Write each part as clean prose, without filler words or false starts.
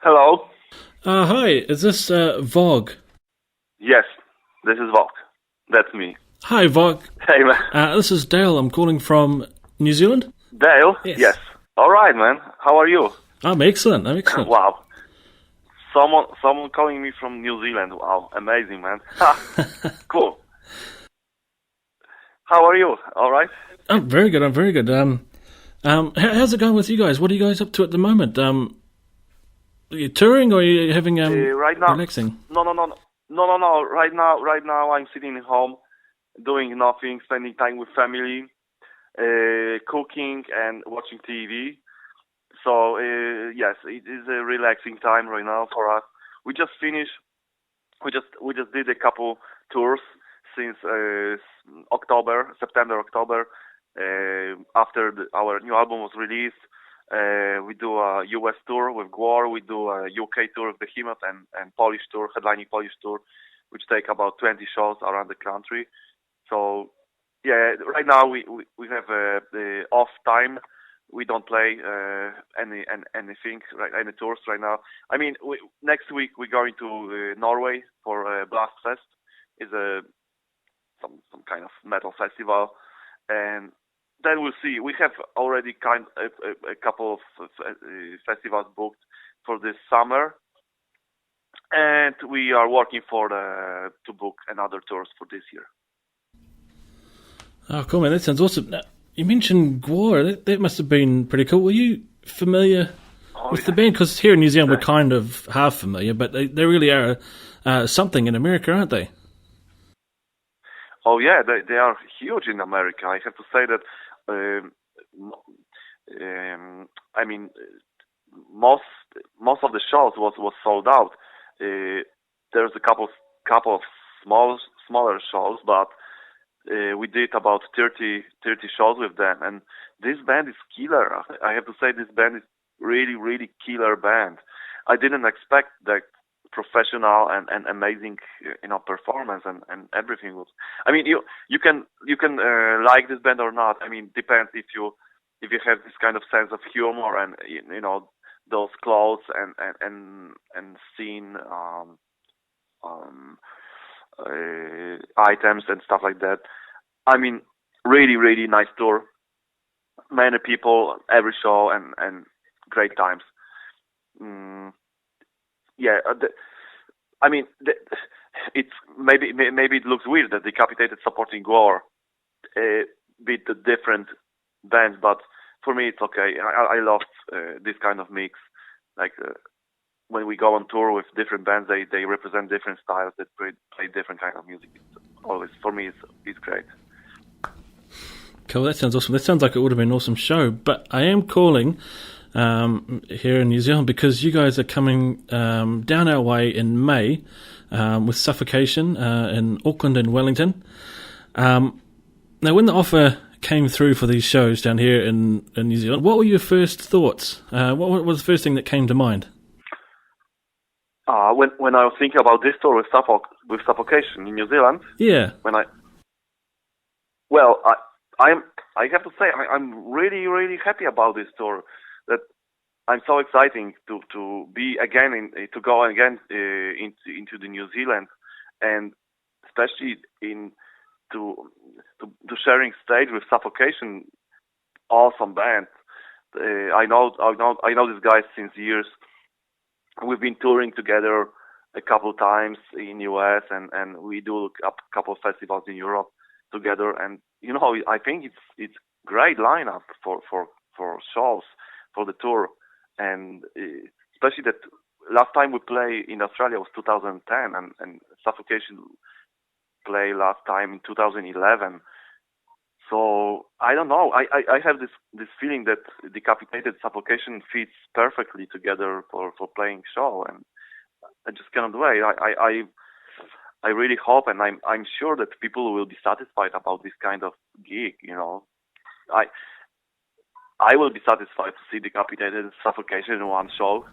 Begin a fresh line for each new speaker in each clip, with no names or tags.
Hello.
Hi, is this Vogg?
Yes, this is Vogg. That's me.
Hi, Vogg.
Hey, man.
This is Dale. I'm calling from New Zealand.
Dale?
Yes.
All right, man. How are you?
I'm excellent.
Wow. Someone calling me from New Zealand. Wow, amazing, man. Cool. How are you? All right?
I'm very good. How's it going with you guys? What are you guys up to at the moment? Are you touring or are you having
right now,
relaxing?
No. Right now, I'm sitting at home, doing nothing, spending time with family, cooking and watching TV. So yes, it is a relaxing time right now for us. We just finished. We just did a couple tours since September, October. After our new album was released, we do a US tour with Gwar. We do a UK tour with Behemoth and Polish tour, headlining Polish tour, which take about 20 shows around the country. So yeah, right now we have the off time. We don't play anything, right, any tours right now. I mean, next week we're going to Norway for Blast Fest. Is some kind of metal festival, and then we'll see. We have already a couple of festivals booked for this summer, and we are working to book another tours for this year.
Oh, cool, man. That sounds awesome. Now, you mentioned Gwar. That must have been pretty cool. Were you familiar with the band? Because here in New Zealand we're kind of half familiar, but they really are something in America, aren't they?
Oh yeah, they are huge in America. I have to say that. I mean, most of the shows was sold out. There's a couple of smaller shows, but we did about 30 shows with them, and this band is killer. I have to say this band is really killer band. I didn't expect that professional and amazing performance and everything was. I mean, you can like this band or not. I mean, depends if you have this kind of sense of humor and those clothes and scene items and stuff like that. I mean, really nice tour. Many people every show and great times. Yeah, I mean, it's maybe it looks weird that Decapitated supporting Gwar beat the different bands, but for me it's okay. I love this kind of mix. Like when we go on tour with different bands, they represent different styles that play different kind of music. It's always, for me, it's great.
Cool, that sounds awesome. That sounds like it would have been an awesome show. But I am calling here in New Zealand because you guys are coming down our way in May with Suffocation in Auckland and Wellington. Now, when the offer came through for these shows down here in New Zealand, what were your first thoughts? What was the first thing that came to mind?
When I was thinking about this tour with Suffocation in New Zealand,
yeah.
I have to say I'm really happy about this tour. That I'm so exciting to be again to go again into the New Zealand, and especially to sharing stage with Suffocation, awesome band. I know these guys since years. We've been touring together a couple of times in US and we do a couple of festivals in Europe together. And I think it's great lineup for shows for the tour, and especially that last time we played in Australia was 2010, and Suffocation played last time in 2011. So I don't know. I have this feeling that Decapitated Suffocation fits perfectly together for playing show, and I just cannot wait. I really hope, and I'm sure that people will be satisfied about this kind of gig. I will be satisfied to see Decapitated Suffocation in one show.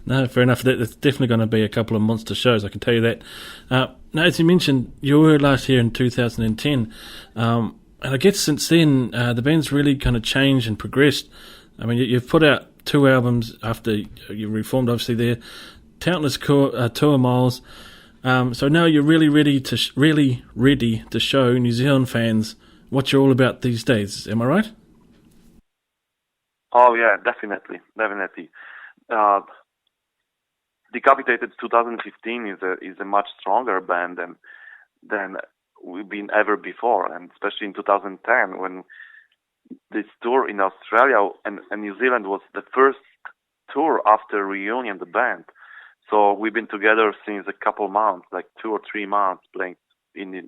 No, fair enough. There's definitely going to be a couple of monster shows, I can tell you that. Now, as you mentioned, you were last here in 2010, and I guess since then the band's really kind of changed and progressed. I mean, you've put out 2 albums after you reformed, obviously there, countless tour miles. So now you're really ready to show New Zealand fans what you're all about these days. Am I right?
Oh yeah, definitely. Decapitated 2015 is a much stronger band than we've been ever before, and especially in 2010 when this tour in Australia and New Zealand was the first tour after reunion the band. So we've been together since a couple months, like 2 or 3 months, playing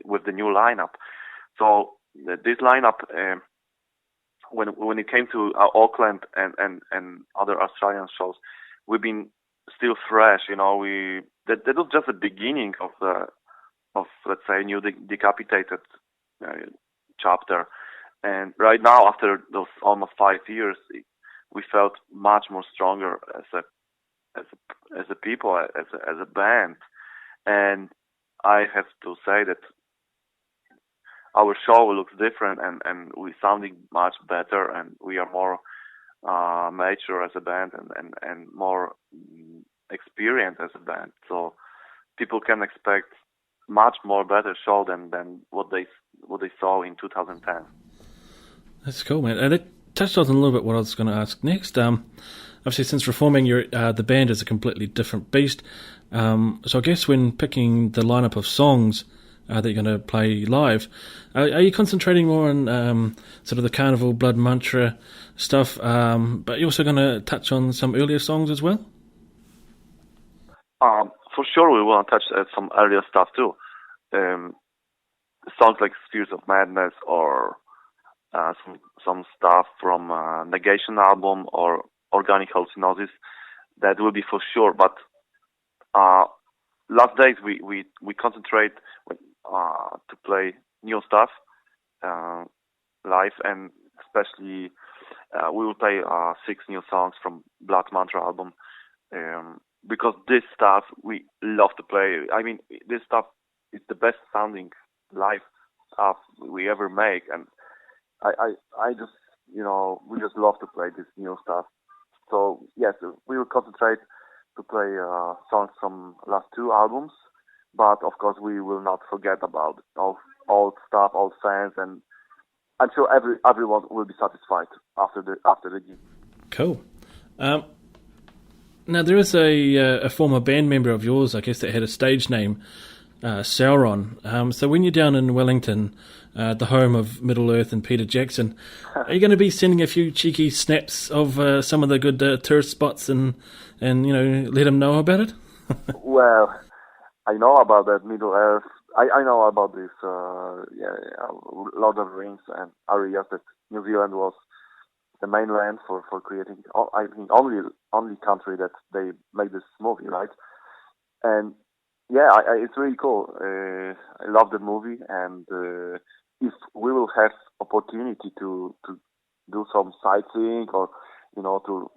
with the new lineup. So this lineup, when it came to Auckland and other Australian shows, we've been still fresh. You know, that was just the beginning of let's say new Decapitated chapter. And right now, after those almost 5 years, we felt much more stronger as a people, as a band. And I have to say that our show looks different, and we're sounding much better, and we are more mature as a band, and more experienced as a band. So people can expect much more better show than what they saw in 2010.
That's cool, man. And it touched on a little bit what I was going to ask next. Obviously, since reforming, the band is a completely different beast. So I guess when picking the lineup of songs that you're going to play live, are you concentrating more on sort of the Carnival Blood Mantra stuff, but you're also going to touch on some earlier songs as well?
For sure, we will touch some earlier stuff too. Songs like Spheres of Madness, or some stuff from Negation album, or Organic Hallucinosis. That will be for sure. But last days we concentrate to play new stuff live, and especially we will play 6 new songs from Blood Mantra album, because this stuff we love to play. I mean, this stuff is the best sounding live stuff we ever make, and I just, we just love to play this new stuff. So yes, we will concentrate to play songs from last 2 albums, but of course we will not forget about old stuff, old fans, and I'm sure everyone will be satisfied after the gig.
Cool. Now there is a former band member of yours, I guess, that had a stage name, Sauron. So when you're down in Wellington, the home of Middle Earth and Peter Jackson, are you going to be sending a few cheeky snaps of some of the good tourist spots and let them know about it?
Well, I know about that Middle Earth. I know about this Lord of the Rings and areas that New Zealand was the mainland for creating. I think only country that they made this movie, right? And yeah, it's really cool. I love the movie, and if we will have opportunity to do some sightseeing, or to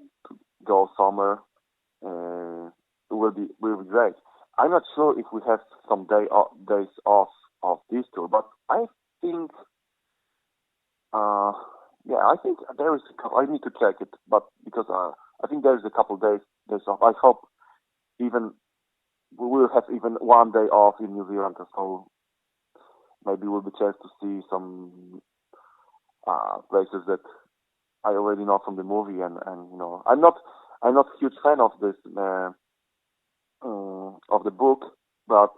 go somewhere, it will be great. I'm not sure if we have some days off of this tour, but I think I think there is a couple. I need to check it, but because I think there is a couple days off. I hope even we will have even one day off in New Zealand, so maybe we'll be chance to see some places that I already know from the movie, and I'm not a huge fan of this of the book, but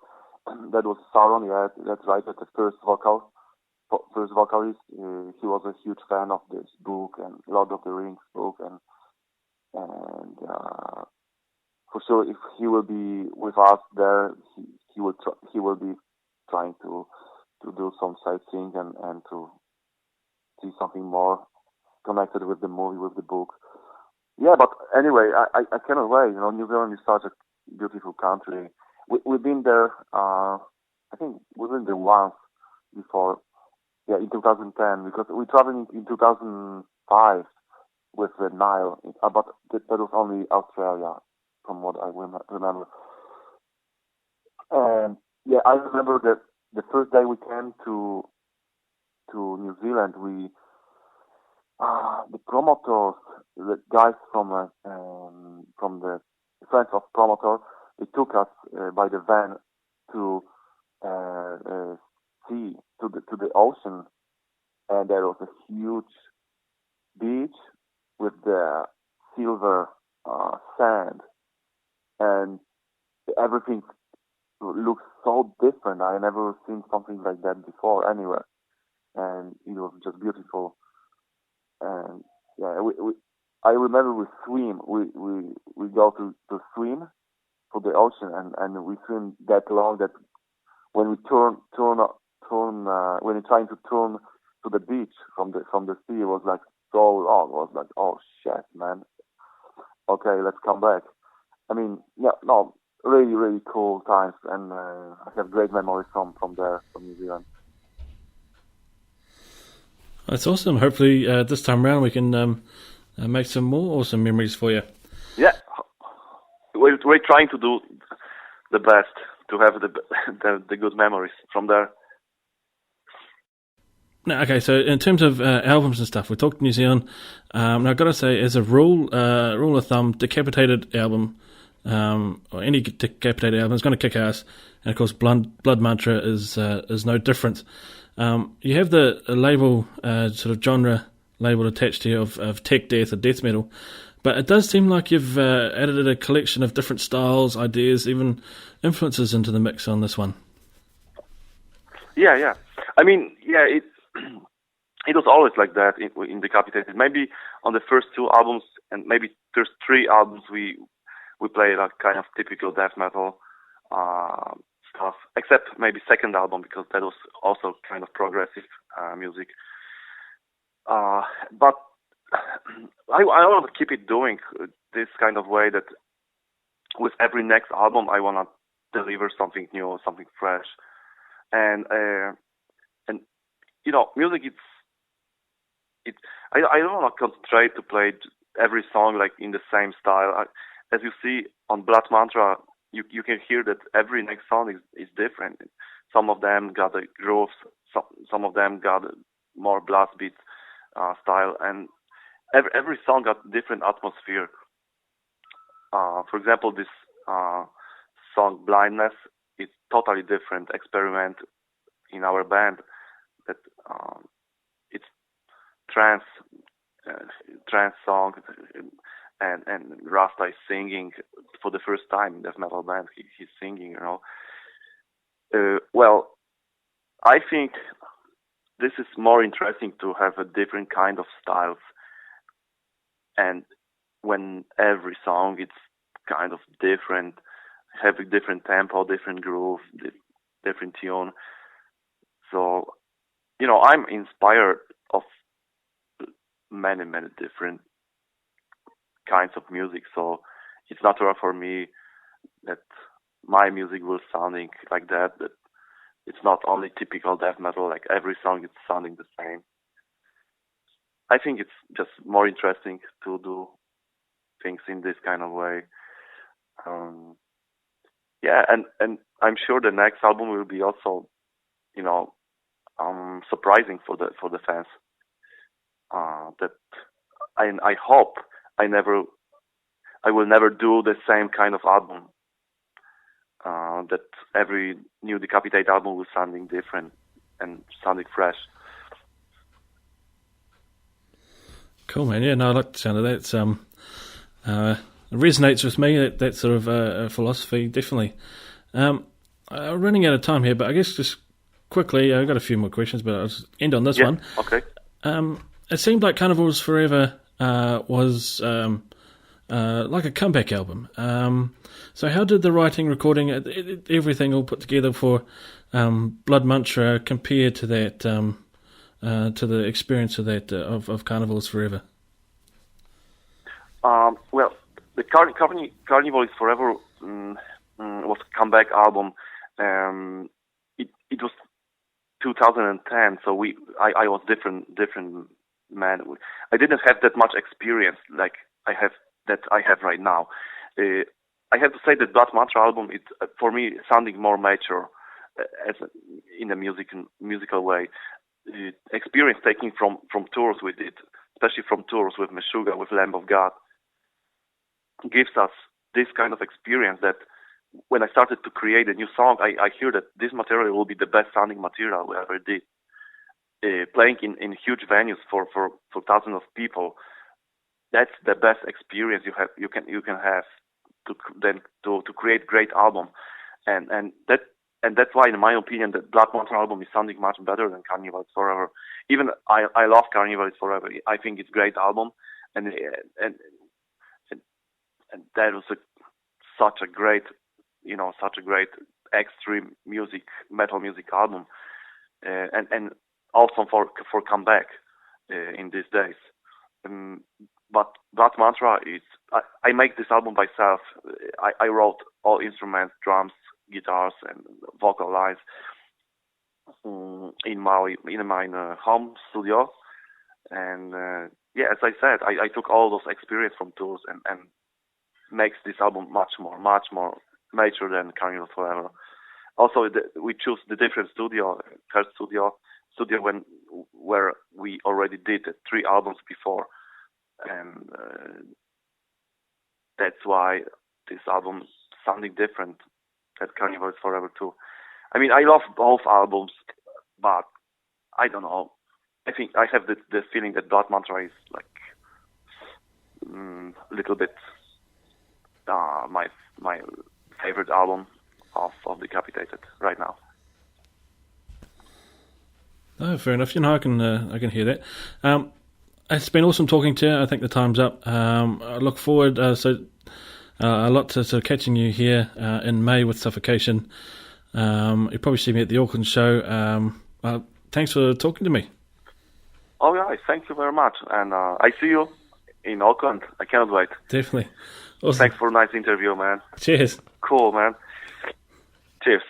that was Sauron. Yeah, that's right. That's the first vocalist. He was a huge fan of this book and Lord of the Rings book, and for sure, if he will be with us there, he will be trying to do some sightseeing and to see something more connected with the movie, with the book. Yeah, but anyway, I cannot wait. New Zealand is such a beautiful country. We've been there. I think we've been there once before. Yeah, in 2010, because we traveled in 2005 with the Nile, but that was only Australia, from what I remember. And yeah, I remember that the first day we came to New Zealand, the promoters the guys from the friends of promoter, they took us by the van to sea to the ocean, and there was a huge beach with the silver sand, and everything looks so different. I never seen something like that before anywhere, and it was just beautiful. And yeah, I remember we swim. We go to swim to the ocean, and we swim that long that when we when we're trying to turn to the beach from the sea, it was like so long. It was like, oh shit, man. Okay, let's come back. I mean, yeah, no, really, really cool times, and I have great memories from there, from New Zealand.
That's awesome. Hopefully, this time around we can make some more awesome memories for you.
Yeah, we're trying to do the best to have the good memories from there.
Now, okay, so in terms of albums and stuff, we talked New Zealand. Now, I've got to say, as a rule of thumb, Decapitated album, or any Decapitated album is going to kick ass. And of course, Blood Mantra is no different. You have the label, sort of genre label attached to you of tech death or death metal, but it does seem like you've added a collection of different styles, ideas, even influences into the mix on this one.
Yeah. I mean, yeah, it was always like that in Decapitated. Maybe on the first two albums, and maybe there's three albums we play like kind of typical death metal stuff, except maybe second album, because that was also kind of progressive music. But I want to keep it doing this kind of way, that with every next album I want to deliver something new, something fresh, and you know, music, I don't want to concentrate to play every song like in the same style. As you see on Blood Mantra, you can hear that every next song is different. Some of them got a groove, some of them got a more blast beat style, and every song got different atmosphere. For example, this song Blindness is totally different experiment in our band. That it's trance song, and Rasta is singing for the first time in death metal band. He's singing, you know. Well, I think this is more interesting to have a different kind of styles, and when every song it's kind of different, have a different tempo, different groove, different tune. So, you know, I'm inspired of many different kinds of music. So it's natural for me that my music will sounding like that. That it's not only typical death metal, like every song is sounding the same. I think it's just more interesting to do things in this kind of way. Yeah, and I'm sure the next album will be also, you know, surprising for the fans. That I hope I will never do the same kind of album. That every new Decapitated album will sounding different and sounding fresh.
Cool, man. Yeah, no, I like the sound of that. It resonates with me, that sort of philosophy, definitely. Running out of time here, but I guess just quickly, I've got a few more questions, but I'll just end on this one.
Okay.
It seemed like Cannibals Forever was like a comeback album. So how did the writing, recording, everything all put together for Blood Mantra compare to that, to the experience of that of Cannibals Forever?
Well, the Cannibals Forever was a comeback album. It was 2010, so I was different man. I didn't have that much experience like I have right now. I have to say that Blood Mantra album, it's for me sounding more mature, in a musical way. Experience taking from tours we did, especially from tours with Meshuggah, with Lamb of God, gives us this kind of experience that when I started to create a new song, I hear that this material will be the best sounding material we ever did. Playing in huge venues for thousands of people, that's the best experience you can have to create great album, and that's why, in my opinion, the Blood Mantra album is sounding much better than Cannibals Forever. Even I love Cannibals Forever. I think it's a great album, and that was such a great extreme music, metal music album, and also for comeback in these days. But Blood Mantra is, I make this album myself. I wrote all instruments, drums, guitars, and vocal lines in my home studio. And as I said, I took all those experience from tours and makes this album much more mature than Cannibals Forever. Also, we choose the different studio, third studio where we already did 3 albums before, and that's why this album sounding different at Cannibals Forever too. I mean, I love both albums, but I don't know. I think I have the feeling that Blood Mantra is like a little bit my favorite album of Decapitated right now.
Oh, fair enough. I can hear that. It's been awesome talking to you. I think the time's up. I look forward a lot to sort of catching you here in May with Suffocation. You'll probably see me at the Auckland show. Thanks for talking to me.
Oh yeah, thank you very much, and I see you in Auckland. I cannot wait.
Definitely. Awesome.
Thanks for a nice interview, man.
Cheers.
Cool, man. Cheers.